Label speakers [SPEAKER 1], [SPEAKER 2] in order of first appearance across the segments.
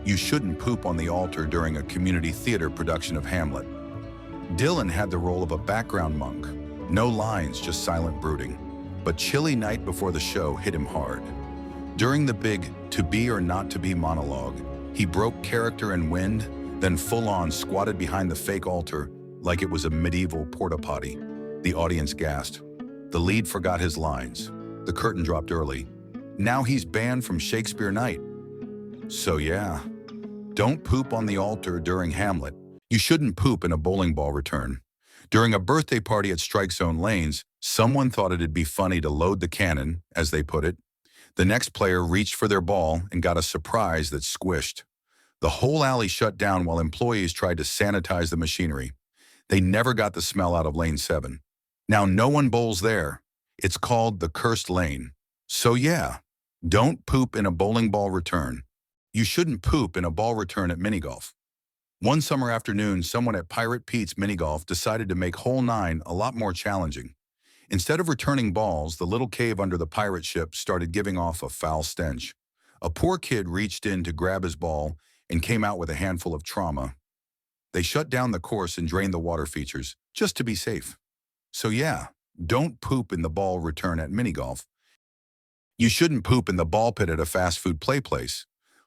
[SPEAKER 1] You Shouldn't Poop on the Altar during a community theater production of Hamlet. Dylan had the role of a background monk. No lines, just silent brooding. But chilly night before the show hit him hard. During the big to be or not to be monologue, he broke character and wind, then full-on squatted behind the fake altar like it was a medieval porta potty. The audience gasped. The lead forgot his lines. The curtain dropped early. Now he's banned from Shakespeare Night. So yeah, don't poop on the altar during Hamlet. You shouldn't poop in a bowling ball return. During a birthday party at Strike Zone Lanes, someone thought it'd be funny to load the cannon, as they put it. The next player reached for their ball and got a surprise that squished. The whole alley shut down while employees tried to sanitize the machinery. They never got the smell out of Lane 7. Now no one bowls there. It's called the cursed lane. So yeah, don't poop in a bowling ball return. You shouldn't poop in a ball return at minigolf. One summer afternoon, someone at Pirate Pete's Minigolf decided to make hole 9 a lot more challenging. Instead of returning balls, the little cave under the pirate ship started giving off a foul stench. A poor kid reached in to grab his ball and came out with a handful of trauma. They shut down the course and drained the water features, just to be safe. So yeah, don't poop in the ball return at minigolf. You shouldn't poop in the ball pit at a fast food play place.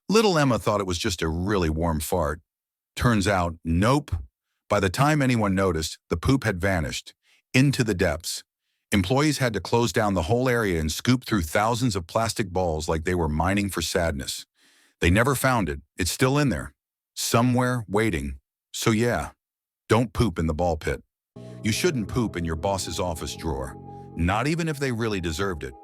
[SPEAKER 1] Little Emma thought it was just a really warm fart. Turns out, nope. By the time anyone noticed, the poop had vanished into the depths. Employees had to close down the whole area and scoop through thousands of plastic balls like they were mining for sadness. They never found it. It's still in there, somewhere waiting. So yeah, don't poop in the ball pit. You shouldn't poop in your boss's office drawer, not even if they really deserved it.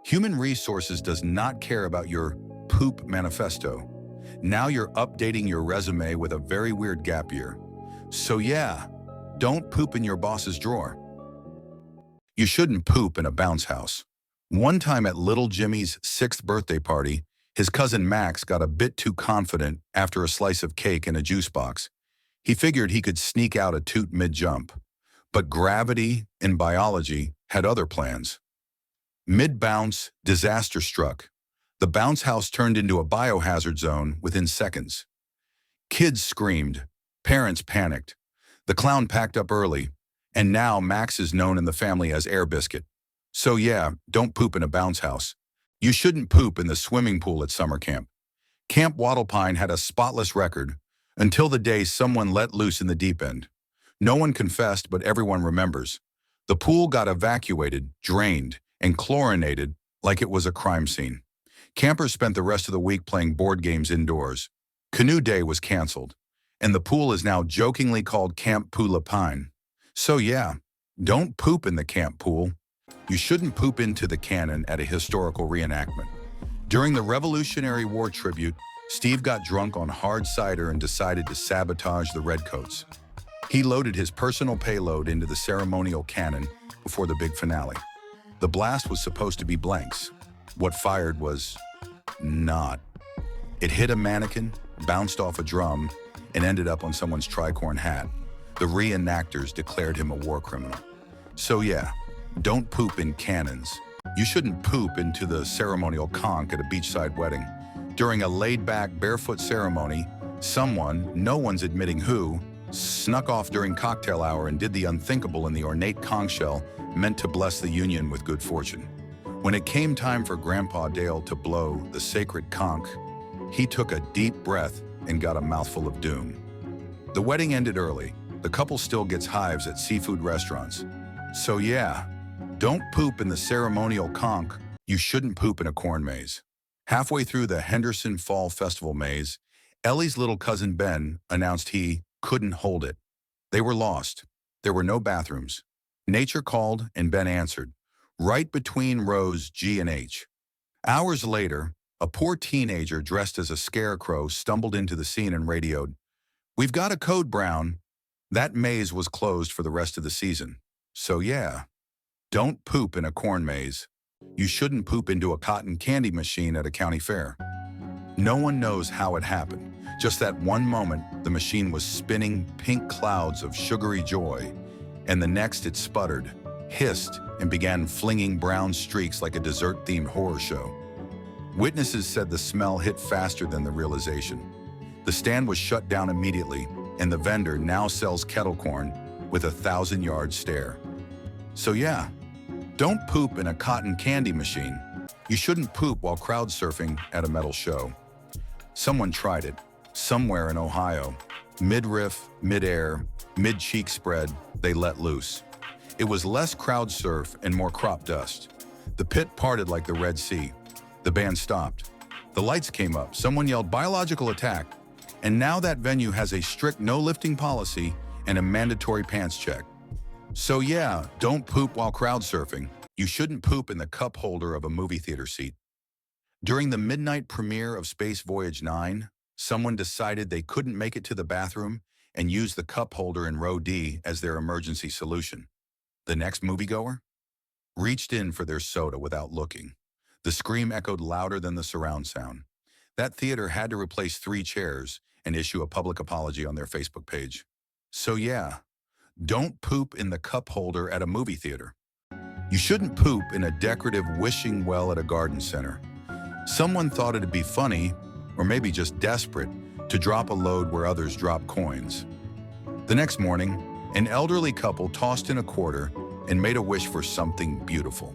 [SPEAKER 1] Human Resources does not care about your poop manifesto. Now you're updating your resume with a very weird gap year. So yeah, don't poop in your boss's drawer. You shouldn't poop in a bounce house. One time at little Jimmy's 6th birthday party, his cousin Max got a bit too confident after a slice of cake and a juice box. He figured he could sneak out a toot mid-jump. But gravity and biology had other plans. Mid-bounce, disaster struck. The bounce house turned into a biohazard zone within seconds. Kids screamed. Parents panicked. The clown packed up early, and now Max is known in the family as Air Biscuit. So yeah, don't poop in a bounce house. You shouldn't poop in the swimming pool at summer camp. Camp Wattlepine had a spotless record until the day someone let loose in the deep end. No one confessed, but everyone remembers. The pool got evacuated, drained, and chlorinated like it was a crime scene. Campers spent the rest of the week playing board games indoors. Canoe Day was canceled, and the pool is now jokingly called Camp Poolepine. So yeah, don't poop in the camp pool. You shouldn't poop into the cannon at a historical reenactment. During the Revolutionary War tribute, Steve got drunk on hard cider and decided to sabotage the Redcoats. He loaded his personal payload into the ceremonial cannon before the big finale. The blast was supposed to be blanks. What fired was not. It hit a mannequin, bounced off a drum, and ended up on someone's tricorn hat. The reenactors declared him a war criminal. So yeah, don't poop in cannons. You shouldn't poop into the ceremonial conch at a beachside wedding. During a laid-back, barefoot ceremony, someone, no one's admitting who, snuck off during cocktail hour and did the unthinkable in the ornate conch shell meant to bless the union with good fortune. When it came time for Grandpa Dale to blow the sacred conch, he took a deep breath and got a mouthful of doom. The wedding ended early. The couple still gets hives at seafood restaurants. So yeah, don't poop in the ceremonial conch. You shouldn't poop in a corn maze. Halfway through the Henderson Fall Festival maze, Ellie's little cousin Ben announced he couldn't hold it. They were lost. There were no bathrooms. Nature called and Ben answered, right between rows G and H. Hours later, a poor teenager dressed as a scarecrow stumbled into the scene and radioed, "We've got a code, Brown." That maze was closed for the rest of the season. So yeah, don't poop in a corn maze. You shouldn't poop into a cotton candy machine at a county fair. No one knows how it happened. Just that one moment, the machine was spinning pink clouds of sugary joy, and the next it sputtered, hissed, and began flinging brown streaks like a dessert-themed horror show. Witnesses said the smell hit faster than the realization. The stand was shut down immediately, and the vendor now sells kettle corn with a 1,000-yard stare. So yeah, don't poop in a cotton candy machine. You shouldn't poop while crowd surfing at a metal show. Someone tried it, somewhere in Ohio. Mid-riff, mid-air, mid-cheek spread, they let loose. It was less crowd surf and more crop dust. The pit parted like the Red Sea. The band stopped. The lights came up, someone yelled biological attack, and now that venue has a strict no lifting policy and a mandatory pants check. So yeah, don't poop while crowd surfing. You shouldn't poop in the cup holder of a movie theater seat. During the midnight premiere of Space Voyage 9, someone decided they couldn't make it to the bathroom and used the cup holder in row D as their emergency solution. The next moviegoer reached in for their soda without looking. The scream echoed louder than the surround sound. That theater had to replace 3 chairs and issue a public apology on their Facebook page. So yeah, don't poop in the cup holder at a movie theater. You shouldn't poop in a decorative wishing well at a garden center. Someone thought it'd be funny, or maybe just desperate, to drop a load where others drop coins. The next morning, an elderly couple tossed in a quarter and made a wish for something beautiful.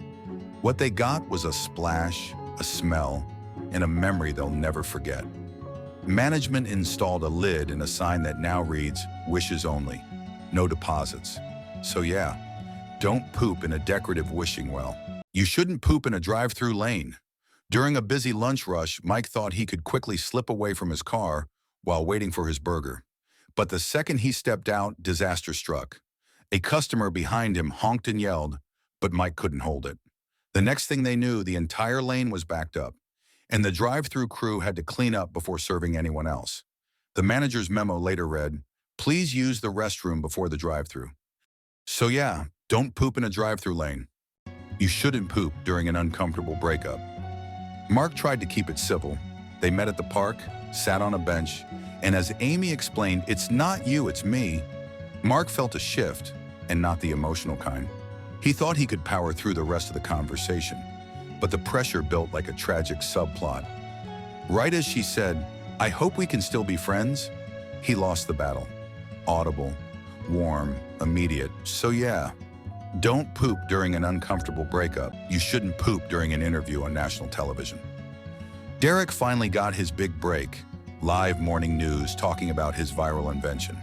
[SPEAKER 1] What they got was a splash, a smell, and a memory they'll never forget. Management installed a lid and a sign that now reads, "Wishes only, no deposits." So yeah, don't poop in a decorative wishing well. You shouldn't poop in a drive-through lane. During a busy lunch rush, Mike thought he could quickly slip away from his car while waiting for his burger. But the second he stepped out, disaster struck. A customer behind him honked and yelled, but Mike couldn't hold it. The next thing they knew, the entire lane was backed up, and the drive-through crew had to clean up before serving anyone else. The manager's memo later read, "Please use the restroom before the drive-through." So yeah, don't poop in a drive-through lane. You shouldn't poop during an uncomfortable breakup. Mark tried to keep it civil. They met at the park, sat on a bench, and as Amy explained, "It's not you, it's me," Mark felt a shift, and not the emotional kind. He thought he could power through the rest of the conversation, but the pressure built like a tragic subplot. Right as she said, "I hope we can still be friends," he lost the battle. Audible, warm, immediate. So yeah, don't poop during an uncomfortable breakup. You shouldn't poop during an interview on national television. Derek finally got his big break, live morning news talking about his viral invention.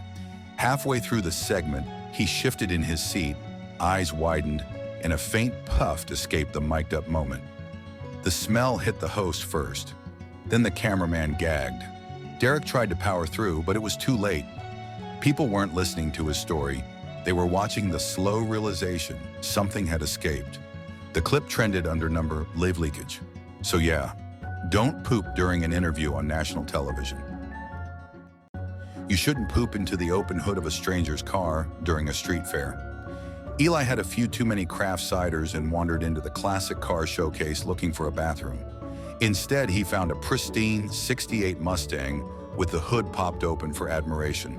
[SPEAKER 1] Halfway through the segment, he shifted in his seat, eyes widened, and a faint puff escaped the mic'd-up moment. The smell hit the host first. Then the cameraman gagged. Derek tried to power through, but it was too late. People weren't listening to his story. They were watching the slow realization something had escaped. The clip trended under number "Live Leakage." So yeah, don't poop during an interview on national television. You shouldn't poop into the open hood of a stranger's car during a street fair. Eli had a few too many craft ciders and wandered into the classic car showcase looking for a bathroom. Instead, he found a pristine '68 Mustang with the hood popped open for admiration.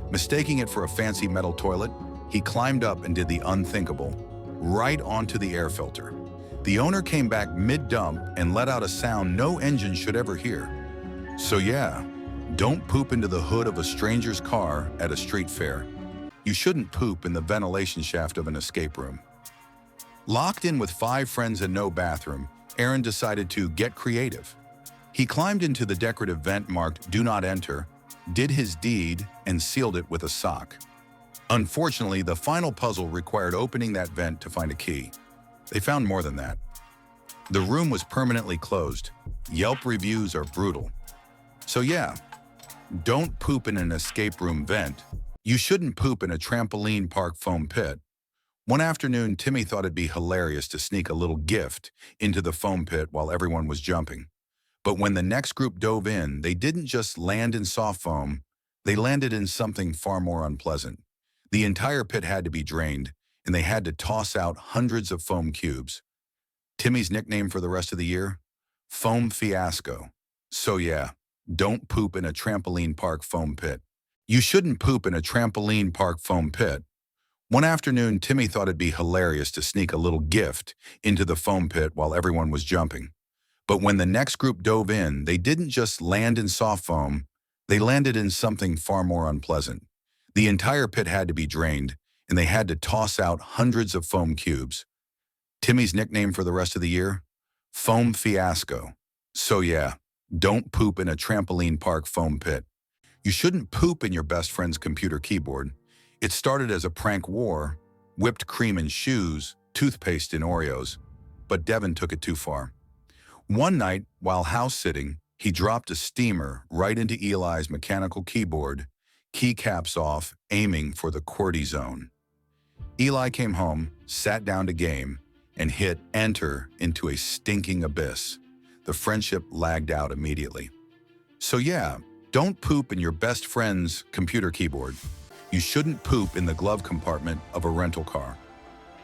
[SPEAKER 1] Mistaking it for a fancy metal toilet, he climbed up and did the unthinkable, right onto the air filter. The owner came back mid-dump and let out a sound no engine should ever hear. So yeah, don't poop into the hood of a stranger's car at a street fair. You shouldn't poop in the ventilation shaft of an escape room. Locked in with 5 friends and no bathroom, Aaron decided to get creative. He climbed into the decorative vent marked "Do Not Enter," did his deed, and sealed it with a sock. Unfortunately, the final puzzle required opening that vent to find a key. They found more than that. The room was permanently closed. Yelp reviews are brutal. So yeah, don't poop in an escape room vent. You shouldn't poop in a trampoline park foam pit. One afternoon, Timmy thought it'd be hilarious to sneak a little gift into the foam pit while everyone was jumping. But when the next group dove in, they didn't just land in soft foam, they landed in something far more unpleasant. The entire pit had to be drained, and they had to toss out hundreds of foam cubes. Timmy's nickname for the rest of the year? Foam Fiasco. So yeah, don't poop in a trampoline park foam pit. You shouldn't poop in a trampoline park foam pit. One afternoon, Timmy thought it'd be hilarious to sneak a little gift into the foam pit while everyone was jumping. But when the next group dove in, they didn't just land in soft foam, They landed in something far more unpleasant. The entire pit had to be drained, and they had to toss out hundreds of foam cubes. Timmy's nickname for the rest of the year? Foam Fiasco. So yeah, don't poop in a trampoline park foam pit. You shouldn't poop in your best friend's computer keyboard. It started as a prank war, whipped cream in shoes, toothpaste in Oreos, but Devin took it too far. One night, while house-sitting, he dropped a steamer right into Eli's mechanical keyboard, keycaps off, aiming for the QWERTY zone. Eli came home, sat down to game, and hit enter into a stinking abyss. The friendship lagged out immediately. So yeah, don't poop in your best friend's computer keyboard. You shouldn't poop in the glove compartment of a rental car.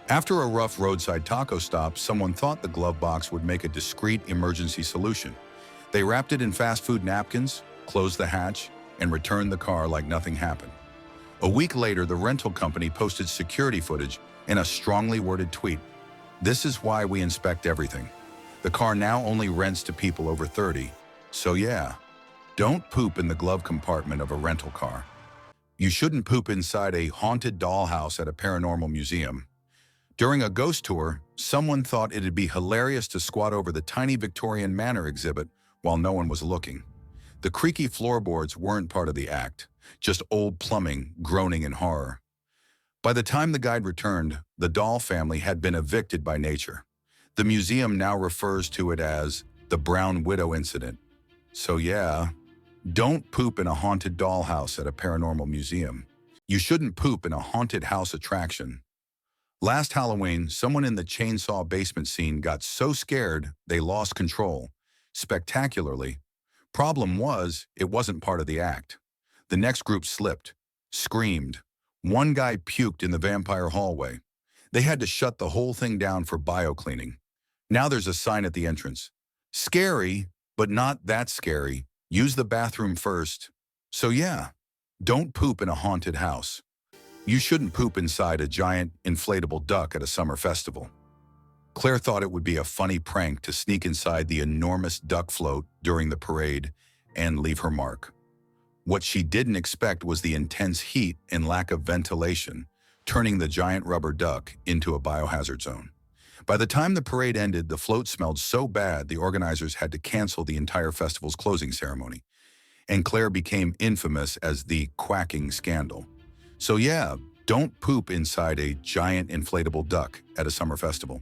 [SPEAKER 1] After a rough roadside taco stop, someone thought the glove box would make a discreet emergency solution. They wrapped it in fast food napkins, closed the hatch, and returned the car like nothing happened. A week later, the rental company posted security footage in a strongly worded tweet. "This is why we inspect everything. The car now only rents to people over 30. So yeah, don't poop in the glove compartment of a rental car. You shouldn't poop inside a haunted dollhouse at a paranormal museum. During a ghost tour, someone thought it'd be hilarious to squat over the tiny Victorian manor exhibit while no one was looking. The creaky floorboards weren't part of the act, just old plumbing groaning in horror. By the time the guide returned, the doll family had been evicted by nature. The museum now refers to it as the Brown Widow Incident. So yeah, don't poop in a haunted dollhouse at a paranormal museum. You shouldn't poop in a haunted house attraction. Last Halloween, someone in the chainsaw basement scene got so scared they lost control, spectacularly. Problem was, it wasn't part of the act. The next group slipped, screamed. One guy puked in the vampire hallway. They had to shut the whole thing down for bio-cleaning. Now there's a sign at the entrance. Scary, but not that scary. Use the bathroom first. So yeah, don't poop in a haunted house. You shouldn't poop inside a giant, inflatable duck at a summer festival. Claire thought it would be a funny prank to sneak inside the enormous duck float during the parade and leave her mark. What she didn't expect was the intense heat and lack of ventilation, turning the giant rubber duck into a biohazard zone. By the time the parade ended, the float smelled so bad the organizers had to cancel the entire festival's closing ceremony, and Claire became infamous as the quacking scandal. So yeah, don't poop inside a giant inflatable duck at a summer festival.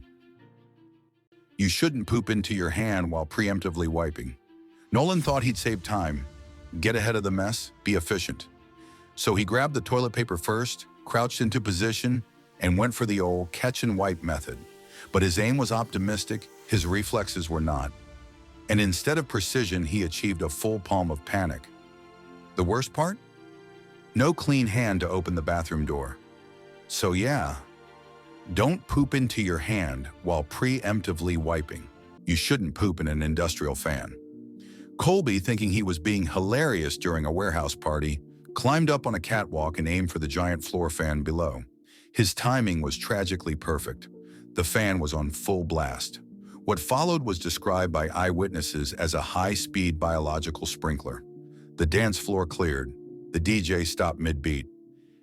[SPEAKER 1] You shouldn't poop into your hand while preemptively wiping. Nolan thought he'd save time, get ahead of the mess, be efficient. So he grabbed the toilet paper first, crouched into position, and went for the old catch and wipe method. But his aim was optimistic, his reflexes were not. And instead of precision, he achieved a full palm of panic. The worst part? No clean hand to open the bathroom door. So yeah, don't poop into your hand while preemptively wiping. You shouldn't poop in an industrial fan. Colby, thinking he was being hilarious during a warehouse party, climbed up on a catwalk and aimed for the giant floor fan below. His timing was tragically perfect. The fan was on full blast. What followed was described by eyewitnesses as a high-speed biological sprinkler. The dance floor cleared. The DJ stopped mid-beat.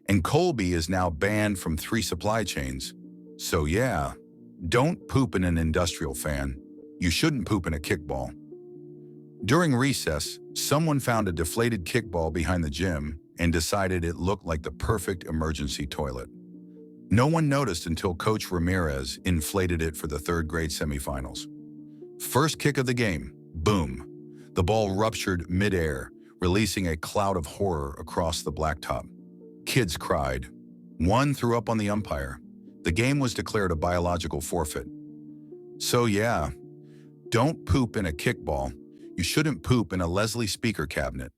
[SPEAKER 1] And Colby is now banned from 3 supply chains. So yeah, don't poop in an industrial fan. You shouldn't poop in a kickball. During recess, someone found a deflated kickball behind the gym and decided it looked like the perfect emergency toilet. No one noticed until Coach Ramirez inflated it for the 3rd grade semifinals. First kick of the game, boom. The ball ruptured mid-air, releasing a cloud of horror across the blacktop. Kids cried. One threw up on the umpire. The game was declared a biological forfeit. So yeah, don't poop in a kickball. You shouldn't poop in a Leslie speaker cabinet.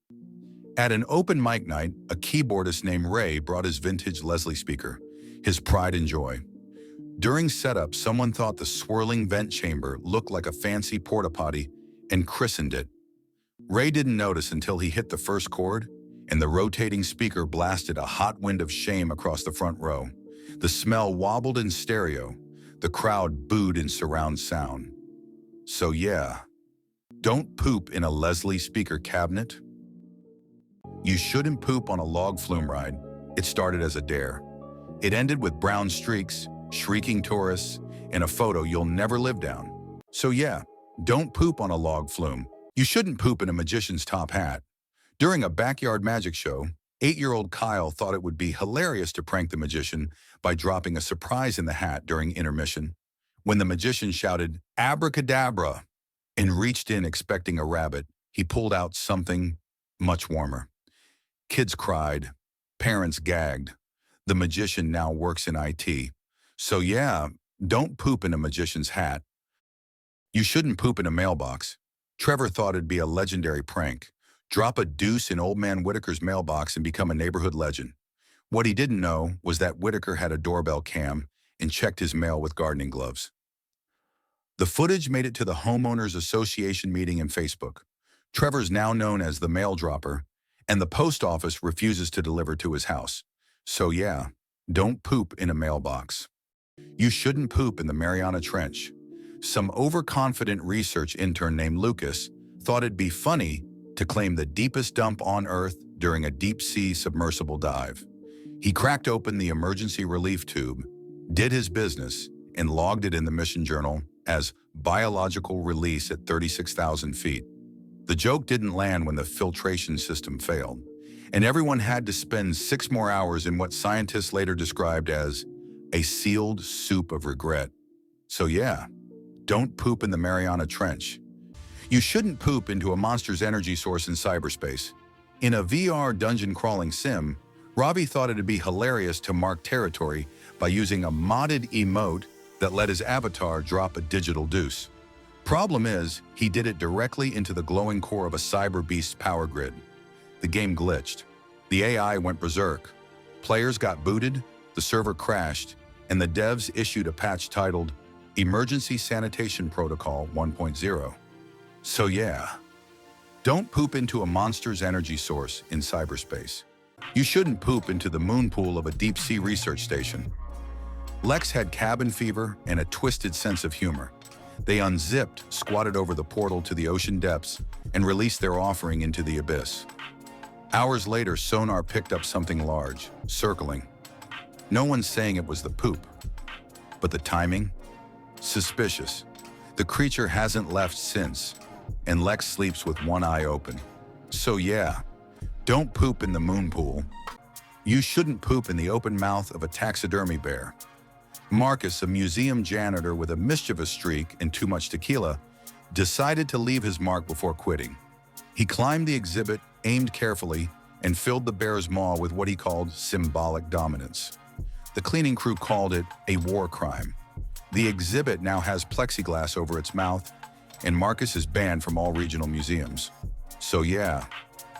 [SPEAKER 1] At an open mic night, a keyboardist named Ray brought his vintage Leslie speaker, his pride and joy. During setup, someone thought the swirling vent chamber looked like a fancy porta potty and christened it. Ray didn't notice until he hit the first chord, and the rotating speaker blasted a hot wind of shame across the front row. The smell wobbled in stereo. The crowd booed in surround sound. So yeah, don't poop in a Leslie speaker cabinet. You shouldn't poop on a log flume ride. It started as a dare. It ended with brown streaks, shrieking tourists, and a photo you'll never live down. So yeah, don't poop on a log flume. You shouldn't poop in a magician's top hat. During a backyard magic show, 8-year-old Kyle thought it would be hilarious to prank the magician by dropping a surprise in the hat during intermission. When the magician shouted, "Abracadabra," and reached in expecting a rabbit, he pulled out something much warmer. Kids cried. Parents gagged. The magician now works in IT. So yeah, don't poop in a magician's hat. You shouldn't poop in a mailbox. Trevor thought it'd be a legendary prank. Drop a deuce in Old Man Whitaker's mailbox and become a neighborhood legend. What he didn't know was that Whitaker had a doorbell cam and checked his mail with gardening gloves. The footage made it to the Homeowners Association meeting in Facebook. Trevor's now known as the mail dropper, and the post office refuses to deliver to his house. So yeah, don't poop in a mailbox. You shouldn't poop in the Mariana Trench. Some overconfident research intern named Lucas thought it'd be funny to claim the deepest dump on Earth during a deep-sea submersible dive. He cracked open the emergency relief tube, did his business, and logged it in the mission journal as biological release at 36,000 feet. The joke didn't land when the filtration system failed, and everyone had to spend 6 more hours in what scientists later described as a sealed soup of regret. So yeah, don't poop in the Mariana Trench. You shouldn't poop into a monster's energy source in cyberspace. In a VR dungeon crawling sim, Ravi thought it'd be hilarious to mark territory by using a modded emote that let his avatar drop a digital deuce. Problem is, he did it directly into the glowing core of a cyber beast's power grid. The game glitched. The AI went berserk. Players got booted, the server crashed, and the devs issued a patch titled Emergency Sanitation Protocol 1.0. So yeah, don't poop into a monster's energy source in cyberspace. You shouldn't poop into the moon pool of a deep-sea research station. Lex had cabin fever and a twisted sense of humor. They unzipped, squatted over the portal to the ocean depths, and released their offering into the abyss. Hours later, sonar picked up something large, circling. No one's saying it was the poop. But the timing? Suspicious. The creature hasn't left since, and Lex sleeps with one eye open. So yeah, don't poop in the moon pool. You shouldn't poop in the open mouth of a taxidermy bear. Marcus, a museum janitor with a mischievous streak and too much tequila, decided to leave his mark before quitting. He climbed the exhibit, aimed carefully, and filled the bear's maw with what he called symbolic dominance. The cleaning crew called it a war crime. The exhibit now has plexiglass over its mouth, and Marcus is banned from all regional museums. So yeah,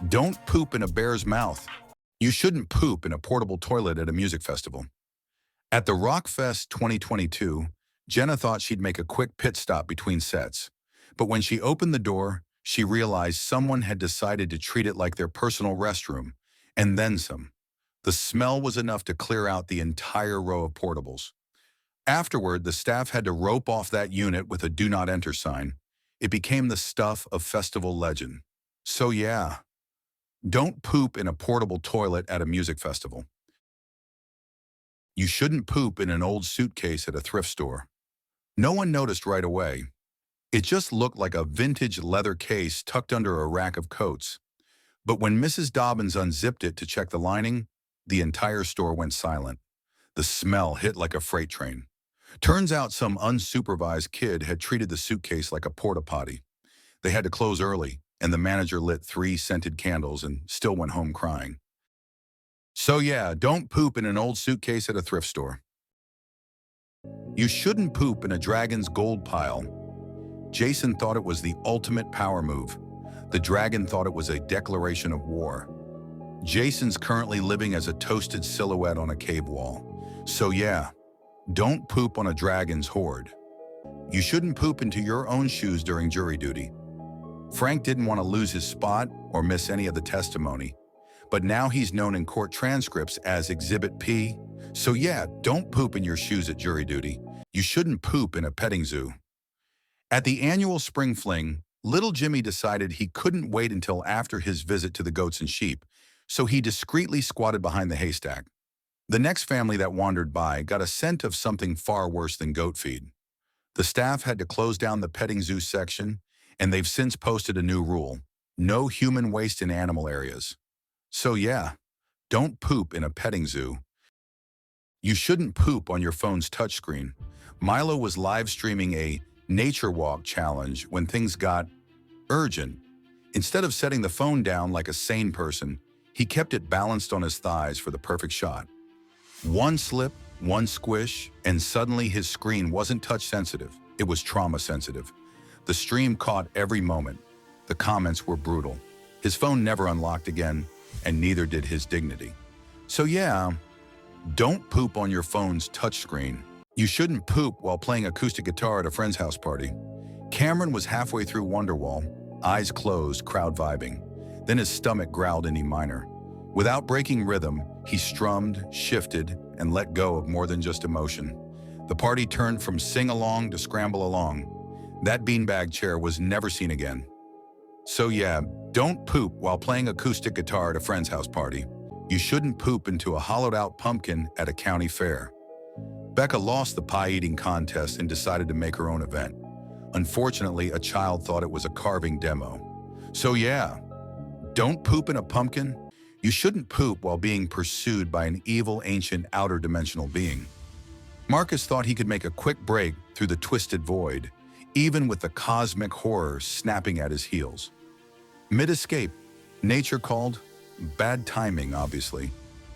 [SPEAKER 1] don't poop in a bear's mouth. You shouldn't poop in a portable toilet at a music festival. At the Rockfest 2022, Jenna thought she'd make a quick pit stop between sets. But when she opened the door, she realized someone had decided to treat it like their personal restroom, and then some. The smell was enough to clear out the entire row of portables. Afterward, the staff had to rope off that unit with a "Do Not Enter" sign. It became the stuff of festival legend. So yeah, don't poop in a portable toilet at a music festival. You shouldn't poop in an old suitcase at a thrift store. No one noticed right away. It just looked like a vintage leather case tucked under a rack of coats. But when Mrs. Dobbins unzipped it to check the lining, the entire store went silent. The smell hit like a freight train. Turns out some unsupervised kid had treated the suitcase like a porta potty. They had to close early, and the manager lit 3 scented candles and still went home crying. So yeah, don't poop in an old suitcase at a thrift store. You shouldn't poop in a dragon's gold pile. Jason thought it was the ultimate power move. The dragon thought it was a declaration of war. Jason's currently living as a toasted silhouette on a cave wall. So yeah, don't poop on a dragon's hoard. You shouldn't poop into your own shoes during jury duty. Frank didn't want to lose his spot or miss any of the testimony, but now he's known in court transcripts as Exhibit P. So yeah, don't poop in your shoes at jury duty. You shouldn't poop in a petting zoo. At the annual spring fling, little Jimmy decided he couldn't wait until after his visit to the goats and sheep, so he discreetly squatted behind the haystack. The next family that wandered by got a scent of something far worse than goat feed. The staff had to close down the petting zoo section, and they've since posted a new rule: no human waste in animal areas. So yeah, don't poop in a petting zoo. You shouldn't poop on your phone's touchscreen. Milo was live streaming a nature walk challenge when things got urgent. Instead of setting the phone down like a sane person, he kept it balanced on his thighs for the perfect shot. One slip, one squish, and suddenly his screen wasn't touch sensitive, it was trauma sensitive. The stream caught every moment. The comments were brutal. His phone never unlocked again, and neither did his dignity. So yeah, don't poop on your phone's touchscreen. You shouldn't poop while playing acoustic guitar at a friend's house party. Cameron was halfway through Wonderwall, eyes closed, crowd vibing. Then his stomach growled in E minor. Without breaking rhythm, he strummed, shifted, and let go of more than just emotion. The party turned from sing-along to scramble along. That beanbag chair was never seen again. So yeah, don't poop while playing acoustic guitar at a friend's house party. You shouldn't poop into a hollowed-out pumpkin at a county fair. Becca lost the pie-eating contest and decided to make her own event. Unfortunately, a child thought it was a carving demo. So yeah, don't poop in a pumpkin. You shouldn't poop while being pursued by an evil, ancient, outer dimensional being. Marcus thought he could make a quick break through the twisted void, even with the cosmic horror snapping at his heels. Mid-escape, nature called. Bad timing, obviously.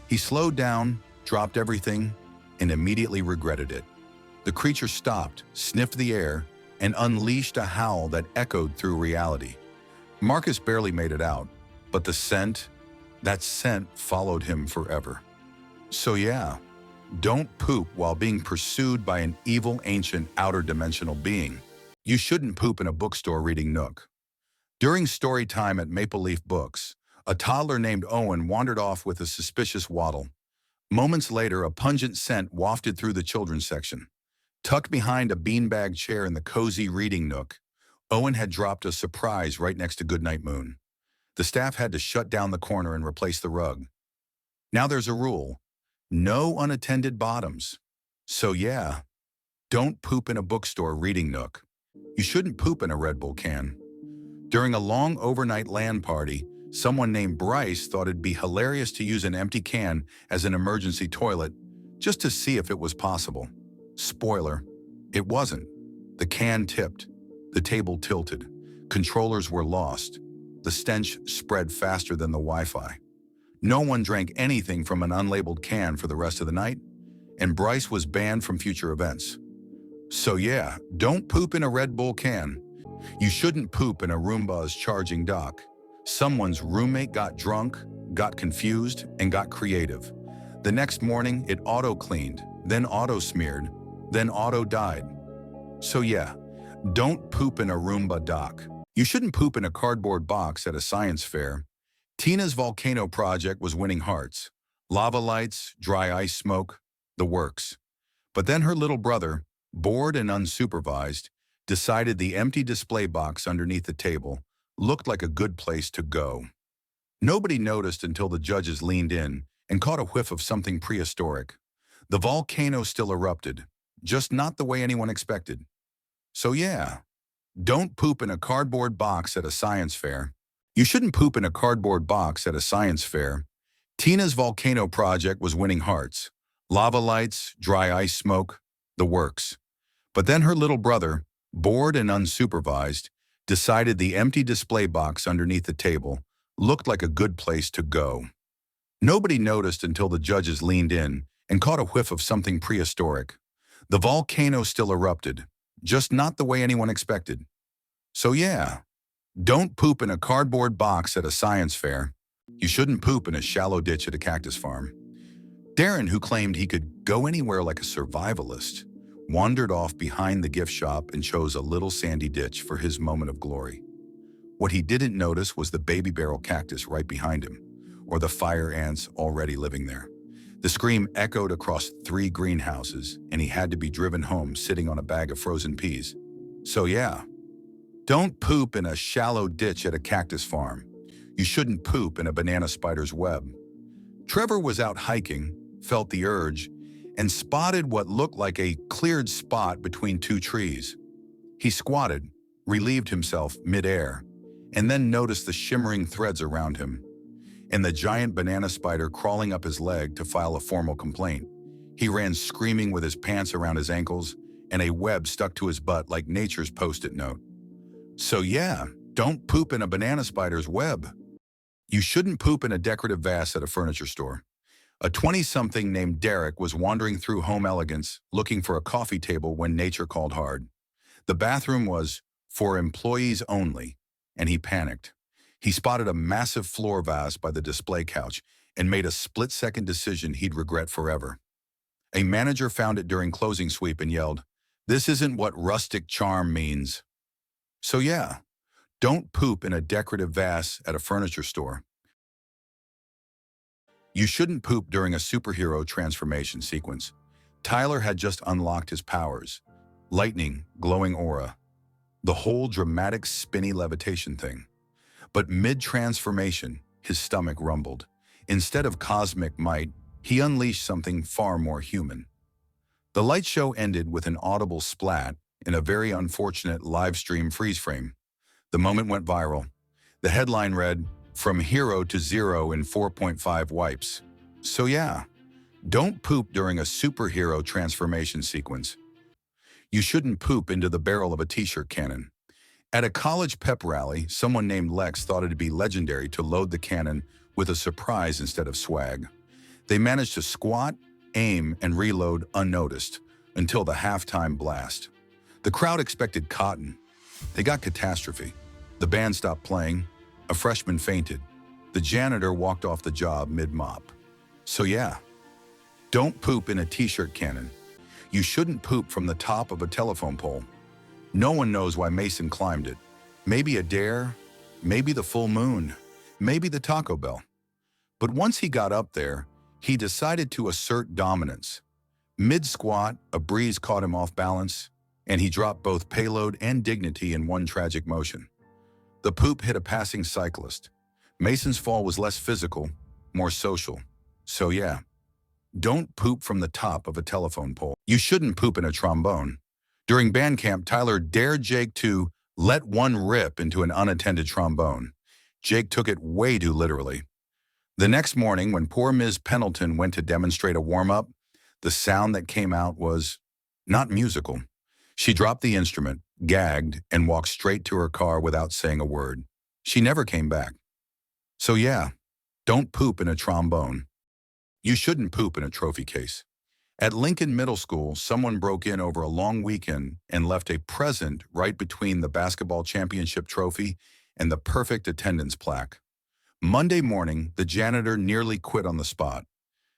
[SPEAKER 1] He slowed down, dropped everything, and immediately regretted it. The creature stopped, sniffed the air, and unleashed a howl that echoed through reality. Marcus barely made it out, but that scent followed him forever. So yeah, don't poop while being pursued by an evil, ancient, outer dimensional being. You shouldn't poop in a bookstore reading Nook. During story time at Maple Leaf Books, a toddler named Owen wandered off with a suspicious waddle. Moments later, a pungent scent wafted through the children's section. Tucked behind a beanbag chair in the cozy reading nook, Owen had dropped a surprise right next to Goodnight Moon. The staff had to shut down the corner and replace the rug. Now there's a rule: no unattended bottoms. So yeah, don't poop in a bookstore reading nook. You shouldn't poop in a Red Bull can. During a long overnight LAN party, someone named Bryce thought it'd be hilarious to use an empty can as an emergency toilet just to see if it was possible. Spoiler, it wasn't. The can tipped. The table tilted. Controllers were lost. The stench spread faster than the Wi-Fi. No one drank anything from an unlabeled can for the rest of the night, and Bryce was banned from future events. So yeah, don't poop in a Red Bull can. You shouldn't poop in a Roomba's charging dock. Someone's roommate got drunk, got confused, and got creative. The next morning, it auto-cleaned, then auto-smeared, then auto-dyed. So yeah, don't poop in a Roomba dock. You shouldn't poop in a cardboard box at a science fair. Tina's volcano project was winning hearts. Lava lights, dry ice smoke, the works. But then her little brother, bored and unsupervised, decided the empty display box underneath the table looked like a good place to go. Nobody noticed until the judges leaned in and caught a whiff of something prehistoric. The volcano still erupted, just not the way anyone expected. So yeah, don't poop in a cardboard box at a science fair. You shouldn't poop in a cardboard box at a science fair. Tina's volcano project was winning hearts. Lava lights, dry ice smoke, the works. But then her little brother, bored and unsupervised, decided the empty display box underneath the table looked like a good place to go. Nobody noticed until the judges leaned in and caught a whiff of something prehistoric. The volcano still erupted, just not the way anyone expected. So yeah, don't poop in a cardboard box at a science fair. You shouldn't poop in a shallow ditch at a cactus farm. Darren, who claimed he could go anywhere like a survivalist, wandered off behind the gift shop and chose a little sandy ditch for his moment of glory. What he didn't notice was the baby barrel cactus right behind him, or the fire ants already living there. The scream echoed across 3 greenhouses, and he had to be driven home sitting on a bag of frozen peas. So yeah, don't poop in a shallow ditch at a cactus farm. You shouldn't poop in a banana spider's web. Trevor was out hiking, felt the urge, and spotted what looked like a cleared spot between two trees. He squatted, relieved himself midair, and then noticed the shimmering threads around him, and the giant banana spider crawling up his leg to file a formal complaint. He ran screaming with his pants around his ankles and a web stuck to his butt like nature's post-it note. So yeah, don't poop in a banana spider's web. You shouldn't poop in a decorative vase at a furniture store. A 20-something named Derek was wandering through Home Elegance looking for a coffee table when nature called hard. The bathroom was for employees only, and he panicked. He spotted a massive floor vase by the display couch and made a split-second decision he'd regret forever. A manager found it during closing sweep and yelled, "This isn't what rustic charm means." So yeah, don't poop in a decorative vase at a furniture store. You shouldn't poop during a superhero transformation sequence. Tyler had just unlocked his powers. Lightning, glowing aura. The whole dramatic spinny levitation thing. But mid-transformation, his stomach rumbled. Instead of cosmic might, he unleashed something far more human. The light show ended with an audible splat in a very unfortunate live stream freeze frame. The moment went viral. The headline read, "From hero to zero in 4.5 wipes." So yeah, don't poop during a superhero transformation sequence. You shouldn't poop into the barrel of a t-shirt cannon. At a college pep rally, someone named Lex thought it'd be legendary to load the cannon with a surprise instead of swag. They managed to squat, aim, and reload unnoticed until the halftime blast. The crowd expected cotton. They got catastrophe. The band stopped playing. A freshman fainted. The janitor walked off the job mid-mop. So yeah, don't poop in a t-shirt cannon. You shouldn't poop from the top of a telephone pole. No one knows why Mason climbed it. Maybe a dare, maybe the full moon, maybe the Taco Bell. But once he got up there, he decided to assert dominance. Mid-squat, a breeze caught him off balance, and he dropped both payload and dignity in one tragic motion. The poop hit a passing cyclist. Mason's fall was less physical, more social. So yeah, don't poop from the top of a telephone pole. You shouldn't poop in a trombone. During band camp, Tyler dared Jake to let one rip into an unattended trombone. Jake took it way too literally. The next morning, when poor Ms. Pendleton went to demonstrate a warm-up, the sound that came out was not musical. She dropped the instrument, gagged, and walked straight to her car without saying a word. She never came back. So yeah, don't poop in a trombone. You shouldn't poop in a trophy case. At Lincoln Middle School, someone broke in over a long weekend and left a present right between the basketball championship trophy and the perfect attendance plaque. Monday morning, the janitor nearly quit on the spot.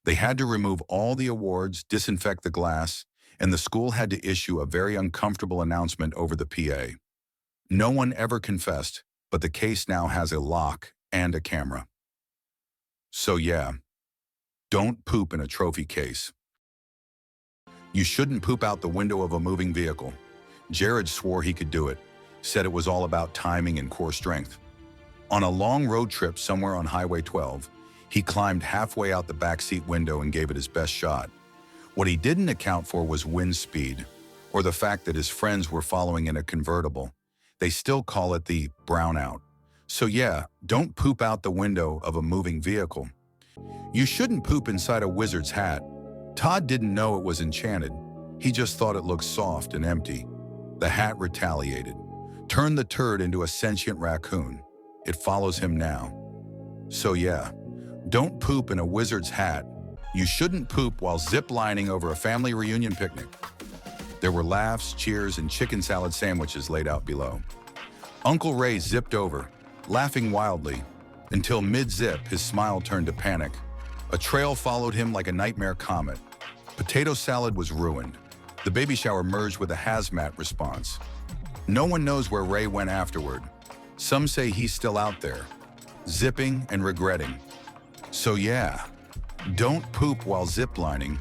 [SPEAKER 1] They had to remove all the awards, disinfect the glass, and the school had to issue a very uncomfortable announcement over the PA. No one ever confessed, but the case now has a lock and a camera. So yeah, don't poop in a trophy case. You shouldn't poop out the window of a moving vehicle. Jared swore he could do it, said it was all about timing and core strength. On a long road trip somewhere on Highway 12, he climbed halfway out the backseat window and gave it his best shot. What he didn't account for was wind speed, or the fact that his friends were following in a convertible. They still call it the brownout. So yeah, don't poop out the window of a moving vehicle. You shouldn't poop inside a wizard's hat. Todd didn't know it was enchanted. He just thought it looked soft and empty. The hat retaliated, turned the turd into a sentient raccoon. It follows him now. So yeah, don't poop in a wizard's hat. You shouldn't poop while zip-lining over a family reunion picnic. There were laughs, cheers, and chicken salad sandwiches laid out below. Uncle Ray zipped over, laughing wildly, until mid-zip his smile turned to panic. A trail followed him like a nightmare comet. Potato salad was ruined. The baby shower merged with a hazmat response. No one knows where Ray went afterward. Some say he's still out there, zipping and regretting. So yeah, don't poop while ziplining.